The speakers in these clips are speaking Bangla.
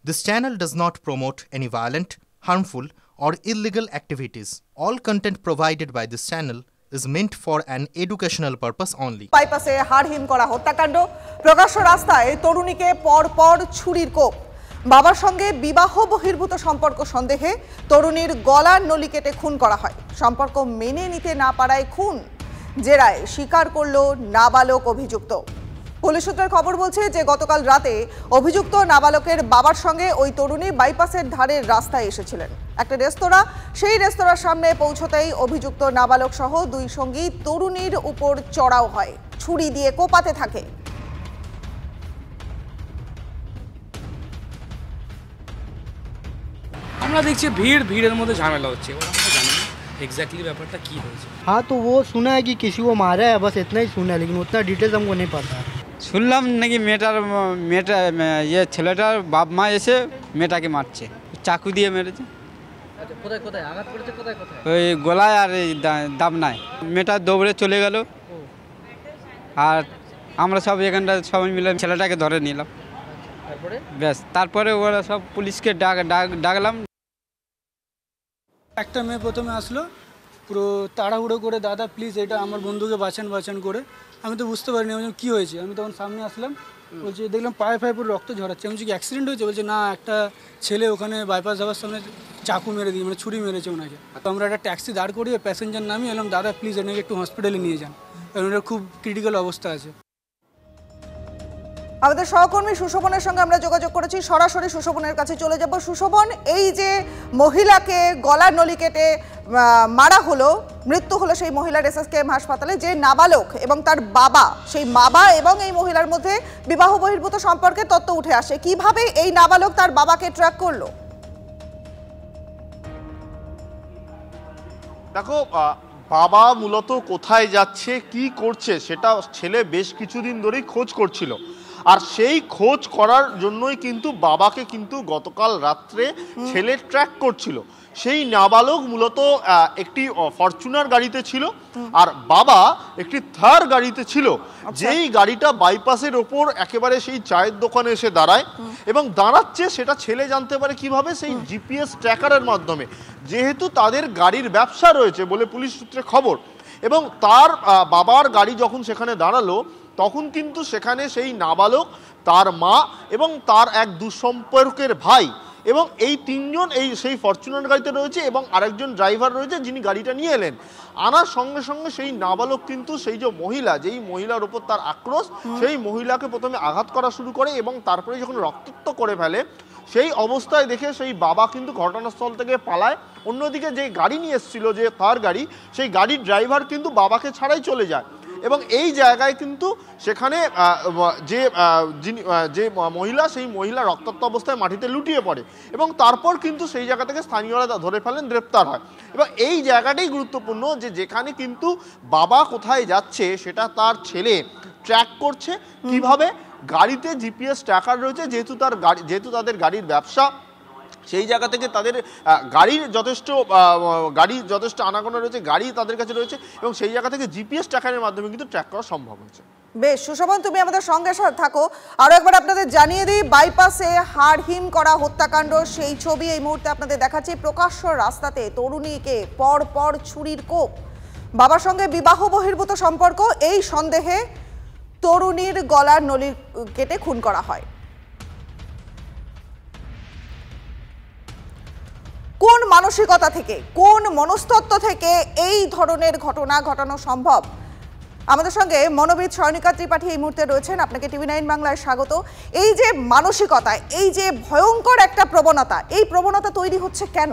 This channel does not promote any violent, harmful, or illegal activities. All content provided by this channel is meant for an educational purpose only. বাইপাসে হাড়হিম করা হত্যাকাণ্ড, প্রকাশ্য রাস্তায় তরুণীকে পরপর ছুরির কোপ। বাবার সঙ্গে বিবাহ বহির্ভূত সম্পর্ক সন্দেহে তরুণীর গলার নলি কেটে খুন করা হয়। সম্পর্ক মেনে নিতে না পারায় খুন, জেরায় স্বীকার করল নাবালক অভিযুক্ত। পুলিশ সূত্রের খবর বলছে যে গতকাল রাতে অভিযুক্ত নাবালকের বাবার সঙ্গে ওই তরুণী বাইপাসের ধারের রাস্তায় এসেছিলেন। একটা রেস্তোরাঁ, সেই রেস্তোরাঁর সামনে পৌঁছতেই অভিযুক্ত নাবালক সহ দুই সঙ্গী তরুণীর উপর চড়াও হয়, ছুরি দিয়ে কোপাতে থাকে। আমরা দেখছি ভিড়ের মধ্যে ঝামেলা হচ্ছে, আমরা জানি না एग्जैक्टली ব্যাপারটা কি হয়েছে। हाँ तो वो सुना है कि किसी को मारा है, बस इतना ही सुना है, लेकिन उतना डिटेल्स हमको नहीं पता। শুনলাম নাকি মেয়েটা ছেলেটার বাপ মা এসে মেয়েটাকে মারছে, চাকু দিয়ে মেরেছে। আচ্ছা, কোথায় কোথায় আঘাত করেছে, কোথায় কোথায়? ওই গলায় আর এই দাবনায়। মেয়েটা দৌড়ে চলে গেল, আর আমরা সব এখানটা সবাই মিলে ছেলেটাকে ধরে নিলাম। তারপরে ব্যাস, তারপরে ওরা সব পুলিশকে ডাকলাম। একটা মেয়ে প্রথমে আসলো, পুরো তাড়াহুড়ো করে, দাদা প্লিজ এটা আমার বন্ধুকে বাঁচান করে। আমি তো বুঝতে পারিনি আমি কী হয়েছে। আমি তখন সামনে আসলাম, বলছি দেখলাম পায়ে পুরো রক্ত ঝরাচ্ছে। আমি বলছি কি অ্যাক্সিডেন্ট হয়েছে? বলছে না, একটা ছেলে ওখানে বাইপাস যাওয়ার সামনে চাকু মেরে দিয়ে, মানে ছুরি মেরেছে ওনাকে। তো আমরা একটা ট্যাক্সি দাঁড় করিয়ে প্যাসেঞ্জার নামিয়ে এলাম, দাদা প্লিজ এনাকে একটু হসপিটালে নিয়ে যান, কারণ এটা খুব ক্রিটিক্যাল অবস্থা আছে। আমাদের সহকর্মী সুশোভনের সঙ্গে আমরা যোগাযোগ করেছি, সরাসরি সুশোভনের কাছে চলে যাব। সুশোভন, এই যে মহিলাকে গলার নলি কেটে মারা হলো, মৃত্যু হলো সেই মহিলার এসএসকেএম হাসপাতালে, যে নাবালক এবং তার বাবা, সেই বাবা এবং এই মহিলার মধ্যে বিবাহ বহির্ভূত সম্পর্কের তথ্য উঠে আসে, কিভাবে এই নাবালক তার বাবাকে ট্র্যাক করলো? দেখো, বাবা মূলত কোথায় যাচ্ছে, কি করছে, সেটা ছেলে বেশ কিছুদিন ধরেই খোঁজ করছিল। আর সেই খোঁজ করার জন্যই কিন্তু বাবাকে কিন্তু গতকাল রাত্রে ছেলে ট্র্যাক করছিল। সেই নাবালক মূলত একটি ফরচুনার গাড়িতে ছিল, আর বাবা একটি থার গাড়িতে ছিল, যেই গাড়িটা বাইপাসের ওপর একেবারে সেই চায়ের দোকানে এসে দাঁড়ায়। এবং দাঁড়াচ্ছে সেটা ছেলে জানতে পারে কিভাবে, সেই জিপিএস ট্র্যাকারের মাধ্যমে, যেহেতু তাদের গাড়ির ব্যবসা রয়েছে বলে পুলিশ সূত্রে খবর। এবং তার বাবার গাড়ি যখন সেখানে দাঁড়ালো, তখন কিন্তু সেখানে সেই নাবালক, তার মা এবং তার এক দুঃসম্পর্কের ভাই এবং এই তিনজন সেই ফরচুনার গাড়িতে রয়েছে, এবং আরেকজন ড্রাইভার রয়েছে যিনি গাড়িটা নিয়ে এলেন। আনার সঙ্গে সঙ্গে সেই নাবালক কিন্তু সেই যে মহিলা, যেই মহিলার ওপর তার আক্রোশ, সেই মহিলাকে প্রথমে আঘাত করা শুরু করে এবং তারপরে যখন রক্তাক্ত করে ফেলে, সেই অবস্থায় দেখে সেই বাবা কিন্তু ঘটনাস্থল থেকে পালায়। অন্যদিকে যে গাড়ি নিয়ে এসেছিল, যে থার গাড়ি, সেই গাড়ির ড্রাইভার কিন্তু বাবাকে ছাড়াই চলে যায়। এবং এই জায়গায় কিন্তু সেখানে যে মহিলা, সেই মহিলা রক্তাক্ত অবস্থায় মাটিতে লুটিয়ে পড়ে এবং তারপর কিন্তু সেই জায়গা থেকে স্থানীয়রা ধরে ফেলেন, গ্রেপ্তার হয়। এবং এই জায়গাটাই গুরুত্বপূর্ণ, যে যেখানে কিন্তু বাবা কোথায় যাচ্ছে সেটা তার ছেলে ট্র্যাক করছে। কিভাবে? গাড়িতে জিপিএস ট্র্যাকার রয়েছে, যেহেতু তাদের গাড়ির ব্যবসা, সেই জায়গা থেকে তাদের গাড়ির যথেষ্ট আনাগোনা রয়েছে, গাড়ি তাদের কাছে রয়েছে, এবং সেই জায়গা থেকে জিপিএস ট্র্যাকারের মাধ্যমে কিন্তু ট্র্যাক করা সম্ভব হয়েছে। বেশ সুশোভন, তুমি আমাদের সঙ্গে থাকো। আরো একবার আপনাদের জানিয়ে দিই, বাইপাসে হাড়হিম করা হত্যাকাণ্ড সেই ছবি এই মুহূর্তে আপনাদের দেখাচ্ছি। প্রকাশ্য রাস্তাতে তরুণীকে পর ছুরির কোপ, বাবার সঙ্গে বিবাহ বহির্ভূত সম্পর্ক, এই সন্দেহে তরুণীর গলার নলি কেটে খুন করা হয়। কোন মানসিকতা থেকে, কোন মনস্তত্ত্ব থেকে এই ধরনের ঘটনা ঘটানো সম্ভব? আমাদের সঙ্গে মনোবিদ সয়নিকা ত্রিপাঠী এই মুহূর্তে রয়েছেন, আপনাকে টিভি9 বাংলায় স্বাগত। এই যে মানসিকতা, এই যে ভয়ঙ্কর একটা প্রবণতা, এই প্রবণতা তৈরি হচ্ছে কেন?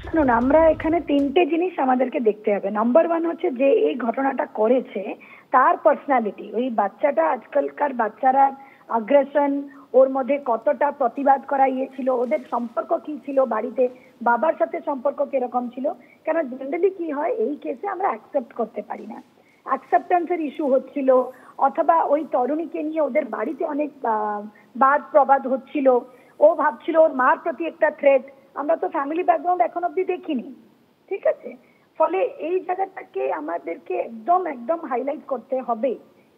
শুনুন, আমরা এখানে তিনটে জিনিস আমাদেরকে দেখতে হবে। নাম্বার 1 হচ্ছে যে এই ঘটনাটা করেছে তার পার্সোনালিটি। ওই বাচ্চাটা, আজকালকার বাচ্চারা আগ্রেশন, ওর মধ্যে কতটা প্রতিবাদ করা ছিল, ওদের সম্পর্ক কি ছিল, বাড়িতে বাবার সাথে সম্পর্ক কিরকম ছিল। কেন জেনারেলি কি হয়, এই কেসে আমরা অ্যাকসেপ্ট করতে পারি না, অ্যাকসেপ্টেন্সের ইস্যু হচ্ছিল, অথবা ওই তরুণীকে নিয়ে ওদের বাড়িতে অনেক বাদ প্রবাদ হচ্ছিল, ও ভাবছিল ওর মার প্রতি একটা থ্রেট। আমরা তো ফ্যামিলি ব্যাকগ্রাউন্ড এখন অব্দি দেখিনি, ঠিক আছে? ফলে এই জায়গাটাকে আমাদেরকে একদম হাইলাইট করতে হবে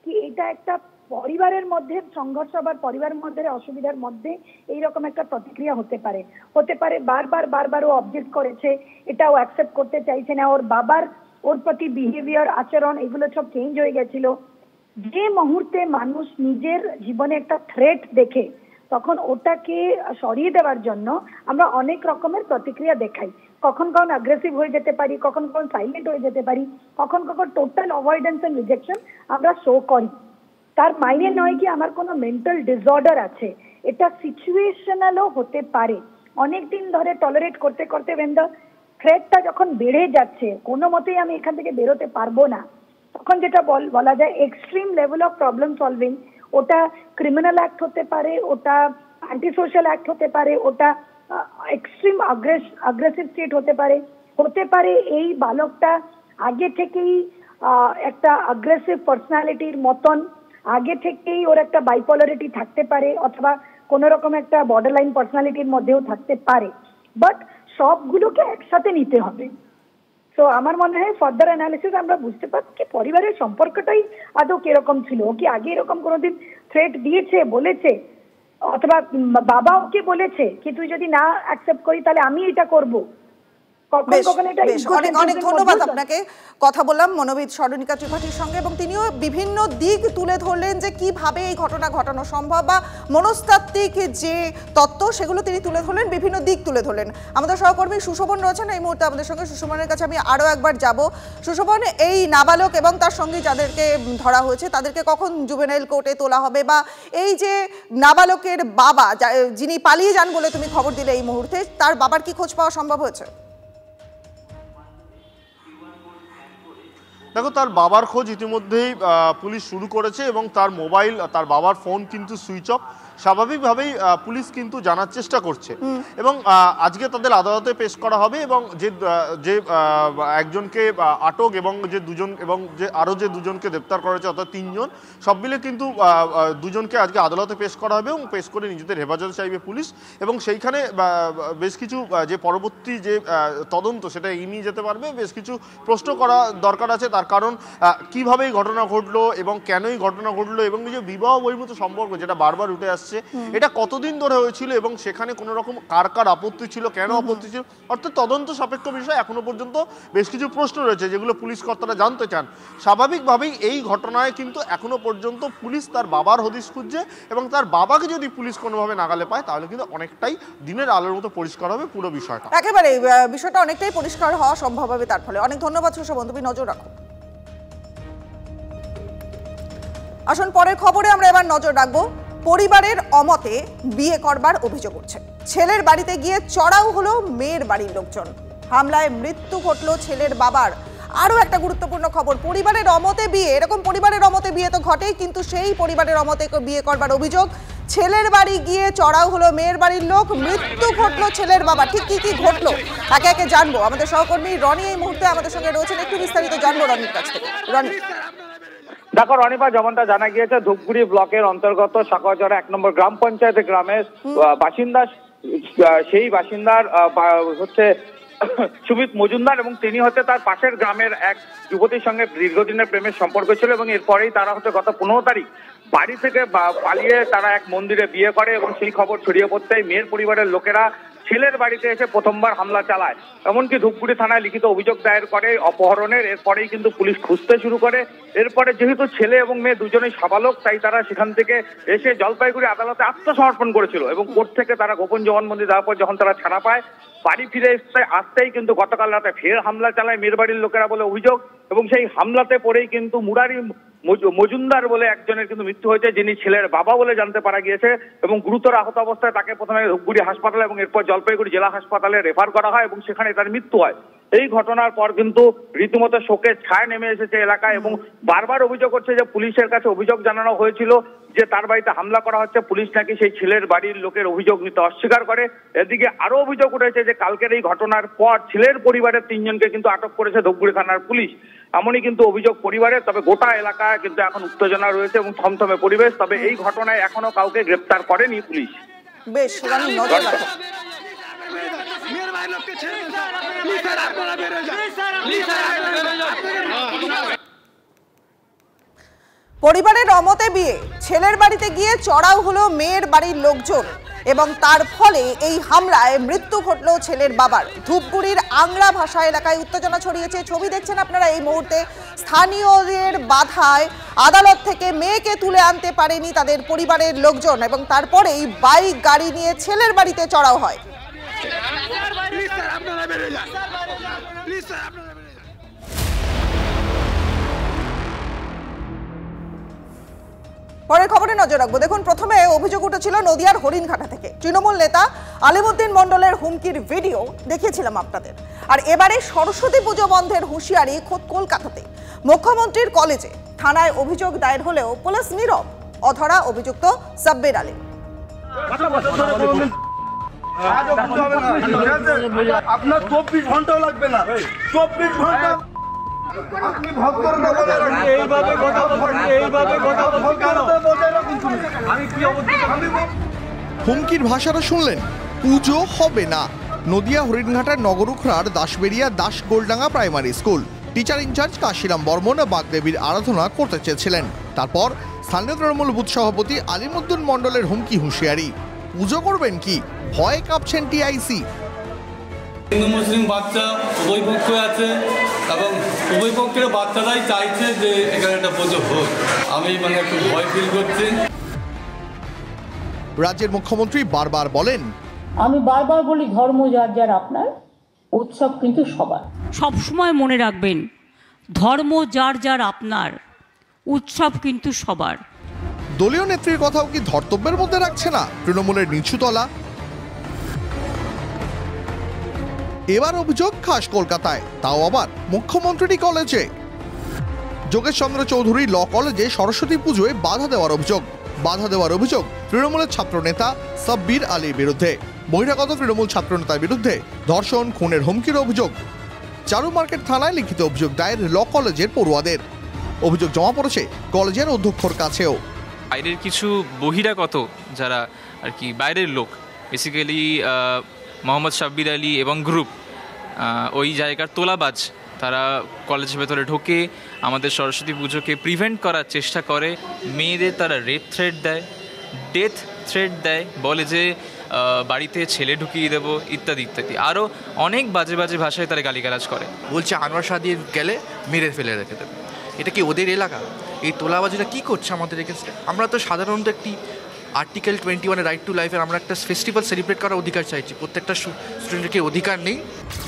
কি এটা একটা পরিবারের মধ্যে সংঘর্ষ বা পরিবারের মধ্যে অসুবিধার মধ্যে এইরকম একটা প্রতিক্রিয়া হতে পারে বারবার ও অবজেক্ট করেছে, এটাও অ্যাকসেপ্ট করতে চাইছে না, ওর বাবার ওর প্রতি বিহেভিয়ার আচরণ এগুলো সব চেঞ্জ হয়ে গেছিল। যে মুহূর্তে মানুষ নিজের জীবনে একটা থ্রেট দেখে তখন ওটাকে সরিয়ে দেওয়ার জন্য আমরা অনেক রকমের প্রতিক্রিয়া দেখাই। কখন অ্যাগ্রেসিভ হয়ে যেতে পারি, কখন সাইলেন্ট হয়ে যেতে পারি, কখন টোটাল অ্যাভয়েডেন্স এন্ড রিজেকশন আমরা শো করি। তার মাইনে নয় কি আমার কোনো মেন্টাল ডিসঅর্ডার আছে, এটা সিচুয়েশনালও হতে পারে। অনেকদিন ধরে টলারেট করতে করতে when the থ্রেটটা যখন বেড়ে যাচ্ছে, কোনো মতেই আমি এখান থেকে বেরোতে পারবো না, তখন যেটা বলা যায় extreme level of problem solving, ওটা ক্রিমিনাল অ্যাক্ট হতে পারে, ওটা অ্যান্টি সোশ্যাল অ্যাক্ট হতে পারে, ওটা এক্সট্রিম আগ্রেসিভ স্টেট হতে পারে। এই বালকটা আগে থেকেই একটা আগ্রেসিভ পার্সোনালিটির মতন, আগে থেকেই ওর একটা বাইপোলারিটি থাকতে পারে, অথবা কোন রকম একটা বর্ডারলাইন পার্সোনালিটির মধ্যেও থাকতে পারে। বাট সবগুলোকে একসাথে নিতে হবে। তো আমার মনে হয় ফার্দার অ্যানালিসিস আমরা বুঝতে পারছি কি পরিবারের সম্পর্কটাই আদৌ কিরকম ছিল। ও কি আগে এরকম কোনোদিন থ্রেট দিয়েছে, বলেছে, অথবা বাবা ওকে বলেছে কি তুই যদি না অ্যাকসেপ্ট করি তাহলে আমি এটা করব? অনেক ধন্যবাদ আপনাকে। কথা বললাম মনোবিদ স্বর্ণিকা ত্রিপাঠীর সঙ্গে এবং তিনিও বিভিন্ন দিক তুলে ধরলেন যে কিভাবে এই ঘটনা ঘটানো সম্ভব বা মনস্তাত্ত্বিক যে তত্ত্ব সেগুলো তিনি তুলে ধরলেন, বিভিন্ন দিক তুলে ধরলেন। আমাদের সহকর্মী সুশোভন রয়েছেন এই মুহূর্তে আমাদের সঙ্গে। সুশোভনের কাছে আমি আরও একবার যাব। সুশোভন, এই নাবালক এবং তার সঙ্গে যাদেরকে ধরা হয়েছে তাদেরকে কখন জুভেনাইল কোর্টে তোলা হবে, বা এই যে নাবালকের বাবা যিনি পালিয়ে যান বলে তুমি খবর দিলে এই মুহূর্তে, তার বাবার কি খোঁজ পাওয়া সম্ভব হয়েছে? দেখো, তার বাবার খোঁজ ইতিমধ্যেই পুলিশ শুরু করেছে এবং তার মোবাইল, তার বাবার ফোন কিন্তু সুইচ অফ। স্বাভাবিকভাবেই পুলিশ কিন্তু জানার চেষ্টা করছে এবং আজকে তাদের আদালতে পেশ করা হবে এবং যে একজনকে আটক এবং যে দুজন এবং যে আরও যে দুজনকে গ্রেপ্তার করা হয়েছে অর্থাৎ 3 জন, সব মিলে কিন্তু দুজনকে আজকে আদালতে পেশ করা হবে এবং পেশ করে নিজেদের হেফাজতে চাইবে পুলিশ। এবং সেইখানে বেশ কিছু যে পরবর্তী যে তদন্ত সেটা এগিয়ে যেতে পারবে। বেশ কিছু প্রশ্ন করা দরকার আছে, তার কারণ কিভাবে এই ঘটনা ঘটলো এবং কেনই ঘটনা ঘটলো এবং এই যে বিবাহ বহির্ভূত সম্পর্ক যেটা বারবার উঠে আসছে এটা কতদিন ধরে হয়েছিল এবং সেখানে কোনো রকম কার আপত্তি ছিল, কেন আপত্তি ছিল, অর্থাৎ তদন্ত সাপেক্ষ বিষয় এখনো পর্যন্ত বেশ কিছু প্রশ্ন রয়েছে যেগুলো পুলিশ কর্তারা জানতে চান। স্বাভাবিকভাবেই এই ঘটনায় কিন্তু এখনো পর্যন্ত পুলিশ তার বাবার হদিশ খুঁজছে এবং তার বাবাকে যদি পুলিশ কোনোভাবে নাগালে পায় তাহলে কিন্তু অনেকটাই দিনের আলোর মতো পরিষ্কার হবে পুরো বিষয়টা। একেবারে বিষয়টা অনেকটাই পরিষ্কার হওয়া সম্ভব হবে তার ফলে। অনেক ধন্যবাদ সুশোভন, তুমি নজর রাখো। আসুন পরের খবরে আমরা এবার নজর রাখবো। পরিবারের অমতে বিয়ে করবার অভিযোগ উঠছে। ছেলের বাড়িতে গিয়ে চড়াও হলো মেয়ের বাড়ির লোকজন। হামলায় মৃত্যু ঘটলো ছেলের বাবার। আরও একটা গুরুত্বপূর্ণ খবর, পরিবারের অমতে বিয়ে, এরকম পরিবারের অমতে বিয়ে তো ঘটেই, কিন্তু সেই পরিবারের অমতে বিয়ে করবার অভিযোগ। ছেলের বাড়ি গিয়ে চড়াও হলো মেয়ের বাড়ির লোক, মৃত্যু ঘটলো ছেলের বাবা। ঠিক কি ঘটলো একে একে জানবো। আমাদের সহকর্মী রনি এই মুহূর্তে আমাদের সঙ্গে রয়েছেন, একটু বিস্তারিত জানবো রনির কাছ থেকে। রনি, দেখো রনিপা, যেমনটা জানা গিয়েছে ধূপগুড়ি ব্লকের অন্তর্গত সাকরজড়া 1 নম্বর গ্রাম পঞ্চায়েতের গ্রামের বাসিন্দা, সেই বাসিন্দার হচ্ছে সুমিত মজুমদার এবং তিনি হচ্ছে তার পাশের গ্রামের এক যুবতীর সঙ্গে দীর্ঘদিনের প্রেমের সম্পর্ক ছিল এবং এরপরেই তারা হচ্ছে গত 15 তারিখ বাড়ি থেকে পালিয়ে তারা এক মন্দিরে বিয়ে করে এবং সেই খবর ছড়িয়ে পড়তেই মেয়ের পরিবারের লোকেরা ছেলের বাড়িতে এসে প্রথমবার হামলা চালায়। এমনকি ধূপগুড়ি থানায় লিখিত অভিযোগ দায়ের করে অপহরণের। এরপরেই কিন্তু পুলিশ খুঁজতে শুরু করে। এরপরে যেহেতু ছেলে এবং মেয়ে দুজনেই সাবালক, তাই তারা সেখান থেকে এসে জলপাইগুড়ি আদালতে আত্মসমর্পণ করেছিল এবং কোর্ট থেকে তারা গোপন জবানবন্দি দেওয়ার পর যখন তারা ছাড়া পায়, বাড়ি ফিরে আসতেই কিন্তু গতকাল রাতে ফের হামলা চালায় মেয়ের বাড়ির লোকেরা বলে অভিযোগ। এবং সেই হামলাতে পড়েই কিন্তু মুরারি মজুমদার বলে একজনের কিন্তু মৃত্যু হয়েছে, যিনি ছেলের বাবা বলে জানতে পারা গিয়েছে এবং গুরুতর আহত অবস্থায় তাকে প্রথমে ধূপগুড়ি হাসপাতালে এবং এরপর জলপাইগুড়ি জেলা হাসপাতালে রেফার করা হয় এবং সেখানে তার মৃত্যু হয়। এই ঘটনার পর কিন্তু রীতিমতো শোকের ছায়া নেমে এসেছে এলাকায় এবং বারবার অভিযোগ হচ্ছে যে পুলিশের কাছে অভিযোগ জানানো হয়েছিল যে তার বাড়িতে হামলা করা হচ্ছে, পুলিশ নাকি সেই ছেলের বাড়ির লোকের অভিযোগ নিতে অস্বীকার করে। এদিকে আরো অভিযোগ উঠেছে যে কালকের এই ঘটনার পর ছেলের পরিবারের 3 জনকে কিন্তু আটক করেছে ধূপগুড়ি থানার পুলিশ। এমনই কিন্তু অভিযোগ পরিবারের। তবে গোটা এলাকায় কিন্তু এখন উত্তেজনা রয়েছে এবং থমথমে পরিবেশ। তবে এই ঘটনায় এখনো কাউকে গ্রেপ্তার করেনি পুলিশ। বেশ, নজর রাখো। পরিবারের অমতে বিয়ে, ছেলের বাড়িতে গিয়ে চড়াও হলো মেয়ের বাড়ির লোকজন এবং তার ফলে এই হামলায় মৃত্যু ঘটল ছেলের বাবার। ধূপগুড়ির আংরা ভাষা এলাকায় উত্তেজনা ছড়িয়েছে। ছবি দেখছেন আপনারা এই মুহূর্তে। স্থানীয়দের বাধায় আদালত থেকে মেয়েকে তুলে আনতে পারেনি তাদের পরিবারের লোকজন এবং তারপরেই বাইক গাড়ি নিয়ে ছেলের বাড়িতে চড়াও হয়। পরের খবরে নজর রাখবো। দেখুন, প্রথমে অভিযোগ উঠেছিল নদিয়ার হরিণঘাটা থেকে। তৃণমূল নেতা আলিমুদ্দিন মণ্ডলের হুমকির ভিডিও দেখিয়েছিলাম আপনাদের। আর এবারে সরস্বতী পুজো বন্ধের হুঁশিয়ারি খোদ কলকাতাতে। মুখ্যমন্ত্রীর কলেজে থানায় অভিযোগ দায়ের হলেও পুলিশ নীরব। অধরা অভিযুক্ত সাব্বির আলী। আপনার 24 ঘন্টাও লাগবে না, 24 ঘন্টা। হুমকির ভাষাটা শুনলেন? পুজো হবে না। নদিয়া হরিণঘাটার নগরুখড়ার Dasberia Das Goldanga primary school teacher in charge Kashiram Barman বাগদেবীর আরাধনা করতে চেয়েছিলেন। তারপর স্থানীয় তৃণমূল বুথ সভাপতি আলিমুদ্দিন মণ্ডলের হুমকি হুঁশিয়ারি। পুজো করবেন কি? ভয়ে কাঁপছেন টিআইসি। হিন্দু মুসলিম বাচ্চা উভয় পক্ষে আছে এবং উভয় পক্ষের বাচ্চারাই চাইছে যে এখানে একটা পুজো হোক। আমি একটু ভয় ফিল করছি। রাজ্যের মুখ্যমন্ত্রী বারবার বলেন, আমি বারবার বলি ধর্ম যার যার আপনার, উৎসব কিন্তু সবার। সবসময় মনে রাখবেন, ধর্ম যার যার আপনার, উৎসব কিন্তু সবার। দলীয় নেত্রীর কথাও কি ধর্তব্যের মধ্যে রাখছে না তৃণমূলের নিচুতলা? এবার অভিযোগ খাস কলকাতায়, তাও আবার মুখ্যমন্ত্রী কলেজে। যোগেশ চন্দ্র চৌধুরী ল কলেজে সরস্বতী পুজোয় বাধা দেওয়ার অভিযোগ তৃণমূলের ছাত্র নেতা সাব্বির আলীর বিরুদ্ধে। বহিরাগত তৃণমূল ছাত্র নেতার বিরুদ্ধে ধর্ষণ খুনের হুমকির অভিযোগ। চারু মার্কেট থানায় লিখিত অভিযোগ দায়ের ল কলেজের পড়ুয়াদের। অভিযোগ জমা পড়েছে কলেজের অধ্যক্ষর কাছেও। বাইরের কিছু বহিরাগত যারা আর কি বাইরের লোক, বেসিক্যালি মোহাম্মদ সাব্বির আলী এবং গ্রুপ, ওই জায়গার তোলাবাজ, তারা কলেজের ভেতরে ঢোকে আমাদের সরস্বতী পুজোকে প্রিভেন্ট করার চেষ্টা করে। মেয়েদের তারা রেপ থ্রেট দেয়, ডেথ থ্রেট দেয়, বলে যে বাড়িতে ছেলে ঢুকিয়ে দেবো ইত্যাদি ইত্যাদি। আরও অনেক বাজে বাজে ভাষায় তারা গালিগালাজ করে। বলছে আনোয়ার শাহ দিয়ে গেলে মেরে ফেলে রেখে দেবে। এটা কি ওদের এলাকা? এই তোলাবাজিটা কী করছে আমাদের এগেনস্টে? আমরা তো সাধারণত একটি আর্টিকেল 21 রাইট টু লাইফের আমরা একটা ফেস্টিভ্যাল সেলিব্রেট করার অধিকার চাইছি। প্রত্যেকটা স্টুডেন্টের অধিকার নেই।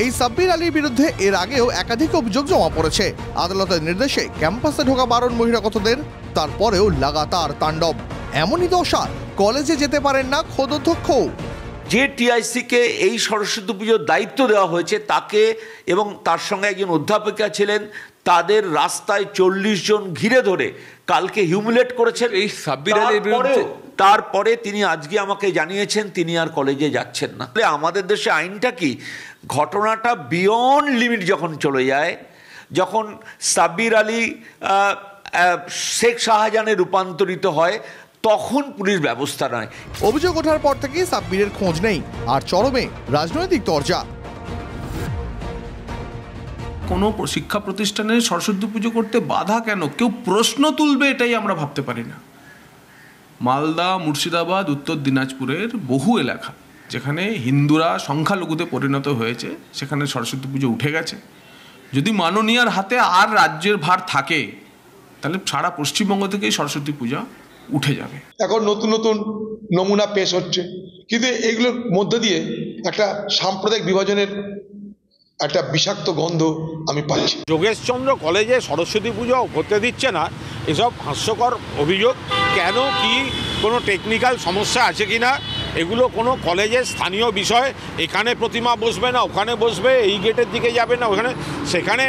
এই সাব্বির আলীর বিরুদ্ধে এর আগেও একাধিক অভিযোগ জমা পড়েছে। আদালতের নির্দেশে ক্যাম্পাসে ঢোকা বারণ বহিরাগতদের, তারপরেও লাগাতার তাণ্ডব। এমনই দশা, কলেজে যেতে পারেন না খোদ অধ্যক্ষ। যে টিআইসিকে এই সরস্বতী পুজোর দায়িত্ব দেওয়া হয়েছে তাকে এবং তার সঙ্গে একজন অধ্যাপিকা ছিলেন, তাদের রাস্তায় 40 জন ঘিরে ধরে কালকে হিউমিলেট করেছেন। এই সাব্বির আলীর বিরুদ্ধে তারপরে তিনি আজকে আমাকে জানিয়েছেন তিনি আর কলেজে যাচ্ছেন না। আমাদের দেশে আইনটা কি, ঘটনাটা বিয়ন্ড লিমিট যখন চলে যায়, যখন সাব্বির আলী শেখ শাহজাহানে রূপান্তরিত হয়, তখন পুলিশ ব্যবস্থা নেয়। অভিযোগ ওঠার পর থেকেই সাব্বিরের খোঁজ নেই, আর চরমে রাজনৈতিক তরজা। কোনো শিক্ষা প্রতিষ্ঠানে সরস্বতী পুজো করতে বাধা কেন? কেউ প্রশ্ন তুলবে এটাই আমরা ভাবতে পারি না। মালদা, মুর্শিদাবাদ, উত্তর দিনাজপুরের বহু এলাকা যেখানে হিন্দুরা সংখ্যালঘুতে পরিণত হয়েছে, সেখানে সরস্বতী পুজো উঠে গেছে। যদি মাননীয়ার হাতে আর রাজ্যের ভার থাকে, তাহলে সারা পশ্চিমবঙ্গ থেকেই সরস্বতী পূজা উঠে যাবে। এখন নতুন নতুন নমুনা পেশ হচ্ছে, কিন্তু এগুলোর মধ্য দিয়ে একটা সাম্প্রদায়িক বিভাজনের একটা বিষাক্ত গন্ধ আমি পাচ্ছি। যোগেশচন্দ্র কলেজে সরস্বতী পুজো হতে দিচ্ছে না, এসব হাস্যকর অভিযোগ। কেন, কি কোনো টেকনিক্যাল সমস্যা আছে কি না, এগুলো কোনো কলেজের স্থানীয় বিষয়। এখানে প্রতিমা বসবে না, ওখানে বসবে, এই গেটের দিকে যাবে না ওখানে, সেখানে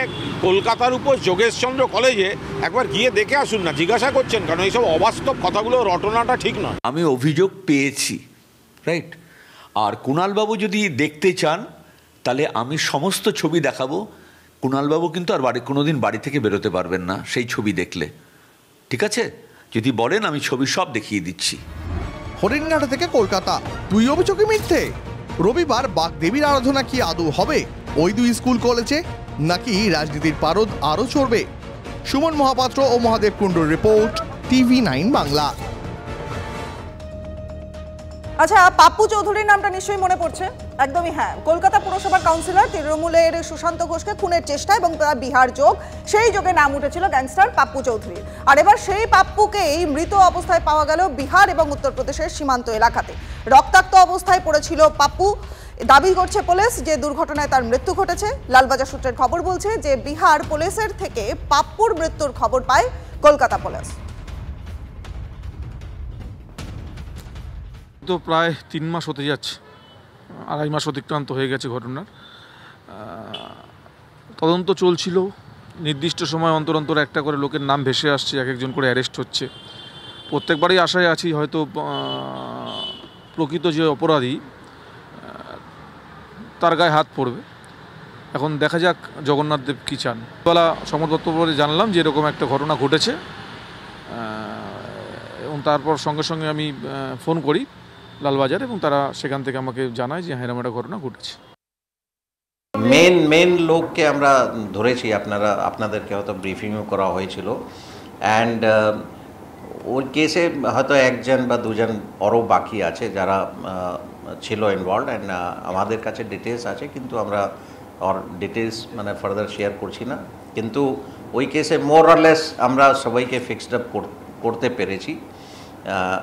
কলকাতার উপর যোগেশচন্দ্র কলেজে একবার গিয়ে দেখে আসুন না। জিজ্ঞাসা করছেন কারণ এইসব অবাস্তব কথাগুলো রটনাটা ঠিক নয়। আমি অভিযোগ পেয়েছি, রাইট। আর কুণালবাবু যদি দেখতে চান তাহলে আমি সমস্ত ছবি দেখাবো। কুণালবাবু কিন্তু আর কোনোদিন বাড়ি থেকে বেরোতে পারবেন না সেই ছবি দেখলে, ঠিক আছে? যদি বলেন আমি ছবি সব দেখিয়ে দিচ্ছি। হরিণঘাটা থেকে কলকাতা, দুই অভিযোগে মিথ্যে। রবিবার বাগদেবীর আরাধনা কি আদৌ হবে ওই দুই স্কুল কলেজে, নাকি রাজনীতির পারদ আরও চড়বে? সুমন মহাপাত্র ও মহাদেব কুণ্ডুর রিপোর্ট, TV9 বাংলা। আচ্ছা, পাপ্পু চৌধুরীর নামটা নিশ্চয়ই মনে পড়ছে। একদমই হ্যাঁ, কলকাতা পুরসভার কাউন্সিলর তৃণমূলের সুশান্ত ঘোষকে খুনের চেষ্টা এবং তার বিহার যোগ, সেই যোগে নাম উঠেছিল গ্যাংস্টার পাপ্পু চৌধুরীর। আর এবার সেই পাপ্পুকেই মৃত অবস্থায় পাওয়া গেল বিহার এবং উত্তরপ্রদেশের সীমান্ত এলাকাতে। রক্তাক্ত অবস্থায় পড়েছিল পাপ্পু। দাবি করছে পুলিশ যে দুর্ঘটনায় তার মৃত্যু ঘটেছে। লালবাজার সূত্রের খবর বলছে যে বিহার পুলিশের থেকে পাপ্পুর মৃত্যুর খবর পায় কলকাতা পুলিশ। তো প্রায় 3 মাস হতে যাচ্ছে, 2.5 মাস অতিক্রান্ত হয়ে গেছে ঘটনার। তদন্ত চলছিল, নির্দিষ্ট সময় অন্তর অন্তর একটা করে লোকের নাম ভেসে আসছে, এক একজন করে অ্যারেস্ট হচ্ছে। প্রত্যেকবারই আশায় আছি হয়তো প্রকৃত যে অপরাধী তার গায়ে হাত পড়বে। এখন দেখা যাক জগন্নাথ দেব কী চান। বেলা সংবাদ পত্রে জানলাম যে এরকম একটা ঘটনা ঘটেছে এবং তারপর সঙ্গে সঙ্গে আমি ফোন করি লালবাজার এবং তারা সেখান থেকে আমাকে জানায় যে হ্যাঁ এরকম একটা ঘটনা ঘটেছে। মেন লোককে আমরা ধরেছি, আপনাদেরকে হয়তো ব্রিফিংও করা হয়েছিল। অ্যান্ড ওর কেসে হয়তো 1জন বা 2জন আরও বাকি আছে যারা ছিল ইনভলভ। অ্যান্ড আমাদের কাছে ডিটেলস আছে, কিন্তু আমরা ওর ডিটেলস মানে ফার্দার শেয়ার করছি না। কিন্তু ওই কেসে মোর অর লেস আমরা সবাইকে ফিক্সড আপ করতে পেরেছি।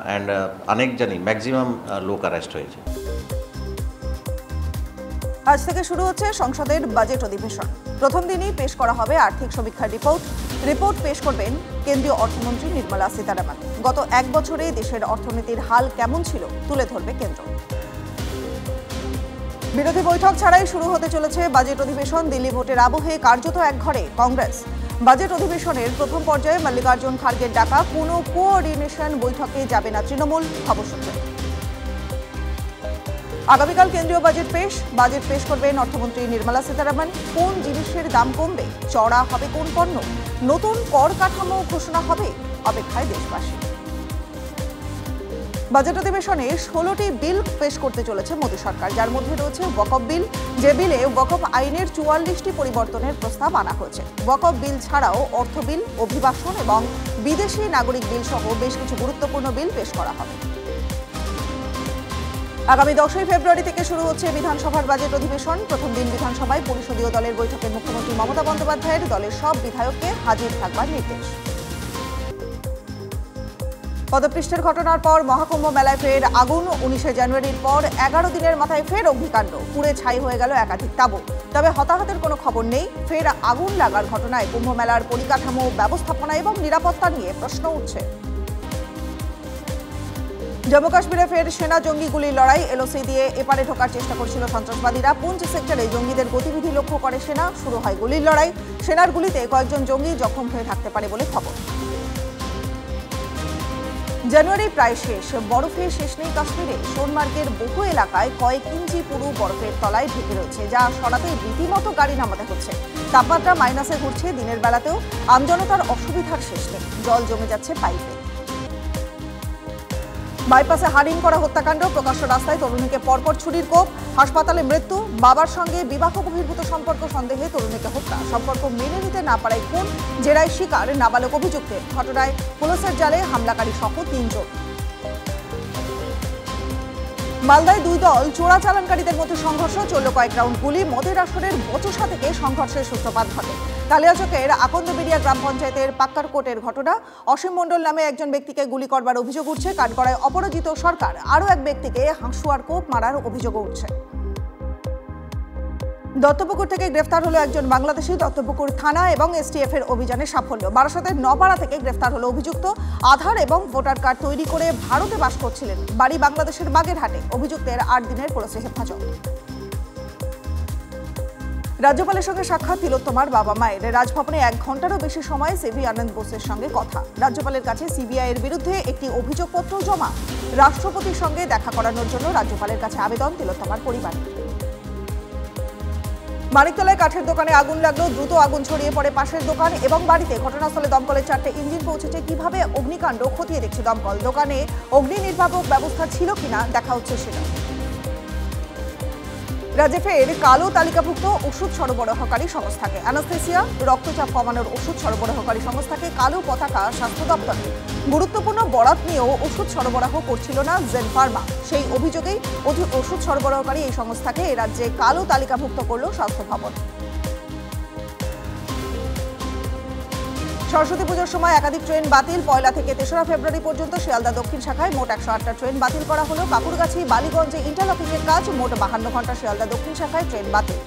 অ্যান্ড অনেকজনই ম্যাক্সিমাম লোক অ্যারেস্ট হয়েছে। আজ থেকে শুরু হচ্ছে সংসদের বাজেট অধিবেশন। প্রথম দিনই পেশ করা হবে আর্থিক সমীক্ষার রিপোর্ট পেশ করবেন কেন্দ্রীয় অর্থমন্ত্রী নির্মলা সীতারামন। গত 1 বছরে দেশের অর্থনীতির হাল কেমন ছিল তুলে ধরবে কেন্দ্র। বিরোধী বৈঠক ছাড়াই শুরু হতে চলেছে বাজেট অধিবেশন। দিল্লি ভোটের আবহে কার্যত একঘরে কংগ্রেস। বাজেট অধিবেশনের প্রথম পর্যায়ে মল্লিকার্জুন খার্গের ডাকা কোনো কোঅর্ডিনেশন বৈঠকে যাবে না তৃণমূল, খবর সূত্রে। আগামীকাল কেন্দ্রীয় বাজেট পেশ করবেন অর্থমন্ত্রী নির্মলা সীতারামন। কোন জিনিসের দাম কমবে, চড়া হবে কোন পণ্য, নতুন কর কাঠামো ঘোষণা হবে, অপেক্ষায় দেশবাসী। বাজেট অধিবেশনে 16টি বিল পেশ করতে চলেছে মোদী সরকার, যার মধ্যে রয়েছে ওয়াকফ বিল, যে বিলে ওয়াকফ আইনের 44টি পরিবর্তনের প্রস্তাব আনা হয়েছে। ওয়াকফ বিল ছাড়াও অর্থ বিল, অভিবাসন এবং বিদেশি নাগরিক বিল সহ বেশ কিছু গুরুত্বপূর্ণ বিল পেশ করা হবে। আগামী 10ই ফেব্রুয়ারি থেকে শুরু হচ্ছে বিধানসভার বাজেট অধিবেশন। প্রথম দিন বিধানসভায় পরিষদীয় দলের বৈঠকে মুখ্যমন্ত্রী মমতা বন্দ্যোপাধ্যায়ের দলের সব বিধায়ককে হাজির থাকবার নির্দেশ। পদপৃষ্ঠের ঘটনার পর মহাকুম্ভ মেলায় ফের আগুন। 19শে জানুয়ারির পর 11 দিনের মাথায় ফের অগ্নিকাণ্ড, পুড়ে ছাই হয়ে গেল একাধিক তাঁবু। তবে হতাহতের কোনো খবর নেই। ফের আগুন লাগার ঘটনায় কুম্ভ মেলার পরিকাঠামো, ব্যবস্থাপনা এবং নিরাপত্তা নিয়ে প্রশ্ন উঠছে। জম্মু কাশ্মীরে ফের সেনা জঙ্গি গুলির লড়াই। এলওসি দিয়ে এপারে ঢোকার চেষ্টা করছিল সন্ত্রাসবাদীরা। পুঞ্চ সেক্টরে জঙ্গিদের গতিবিধি লক্ষ্য করে সেনা। শুরু হয় গুলির লড়াই। সেনার গুলিতে কয়েকজন জঙ্গি জখম হয়ে থাকতে পারে বলে খবর। জানুয়ারি প্রায় শেষ, বরফে শেষ নেই কাশ্মীরে। সোনমার্গের বহু এলাকায় কয়েক ইঞ্চি পুরু বরফের তলায় ঢেকে রয়েছে, যা সরাতে রীতিমতো গাড়ি নামাতে হচ্ছে। তাপমাত্রা মাইনাসে ঘুরছে দিনের বেলাতেও। আমজনতার অসুবিধার শেষ নেই, জল জমে যাচ্ছে পাইপে। বাইপাসে হারিং করা হত্যাকাণ্ড। প্রকাশ্য রাস্তায় তরুণীকে পরপর ছুরির কোপ, হাসপাতালে মৃত্যু। বাবার সঙ্গে বিবাহ বহির্ভূত সম্পর্ক সন্দেহে তরুণীকে হত্যা। সম্পর্ক মেনে নিতে না পারায় খুন, জেরায় শিকার নাবালক অভিযুক্তের। ঘটনায় পুলিশের জালে হামলাকারী সহ 3 জন। মালদায় 2 দল চোরাচালানকারীদের মধ্যে সংঘর্ষ, চলল কয়েক রাউন্ড গুলি। মদের আসরের বচসা থেকে সংঘর্ষের সূত্রপাত ঘটে। কালিয়াচকের আকন্দবেড়িয়া গ্রাম পঞ্চায়েতের পাক্কারকোটের ঘটনা। অসীম মণ্ডল নামে একজন ব্যক্তিকে গুলি করবার অভিযোগ উঠছে। কাঠগড়ায় অপরাজিত সরকার আরও এক ব্যক্তিকে হাঁসুয়ার কোপ মারার অভিযোগ উঠছে। দত্তপুকুর থেকে গ্রেফতার হলো একজন বাংলাদেশি। দত্তপুকুর থানা এবং এসটিএফ এর অভিযানে সাফল্য। বারাসতের নপাড়া থেকে গ্রেফতার হলো অভিযুক্ত। আধার এবং ভোটার কার্ড তৈরি করে ভারতে বাস করছিলেন। বাড়ি বাংলাদেশের বাগেরহাটে। অভিযুক্তের 8 দিনের পুলিশি হেফাজত। রাজ্যপালের সঙ্গে সাক্ষাৎ তিলোত্তমার বাবা মায়ের। রাজভবনে 1 ঘন্টারও বেশি সময় সিভি আনন্দ বোসের সঙ্গে কথা। রাজ্যপালের কাছে সিবিআই এর বিরুদ্ধে একটি অভিযোগপত্র জমা। রাষ্ট্রপতির সঙ্গে দেখা করানোর জন্য রাজ্যপালের কাছে আবেদন তিলোত্তমার পরিবারের। মানিকতলায় কাঠের দোকানে আগুন লাগলো। দ্রুত আগুন ছড়িয়ে পড়ে পাশের দোকান এবং বাড়িতে। ঘটনাস্থলে দমকলের 4টে ইঞ্জিন পৌঁছেছে। কিভাবে অগ্নিকাণ্ড খতিয়ে দেখছে দমকল। দোকানে অগ্নি নির্বাপক ব্যবস্থা ছিল কিনা দেখা হচ্ছে সেটা। রাজ্যে ফের কালো তালিকাভুক্ত ওষুধ সরবরাহকারী সংস্থাকে। অ্যানাস্থেসিয়া, রক্তচাপ কমানোর ওষুধ সরবরাহকারী সংস্থাকে কালো পতাকা স্বাস্থ্য দপ্তরে। গুরুত্বপূর্ণ বরাত নিয়েও ওষুধ সরবরাহ করছিল না জেন ফার্মা। সেই অভিযোগেই ওষুধ সরবরাহকারী এই সংস্থাকে এ রাজ্যে কালো তালিকাভুক্ত করল স্বাস্থ্য ভবন। সরস্বতী পুজোর সময় একাধিক ট্রেন বাতিল। 1 থেকে 3রা ফেব্রুয়ারি পর্যন্ত শিয়ালদা দক্ষিণ শাখায় মোট 108টা ট্রেন বাতিল করা হলো। কাকুরগাছি, বালিগঞ্জে ইন্টারলকিংয়ের কাজ। মোট 52 ঘন্টা শিয়ালদা দক্ষিণ শাখায় ট্রেন বাতিল।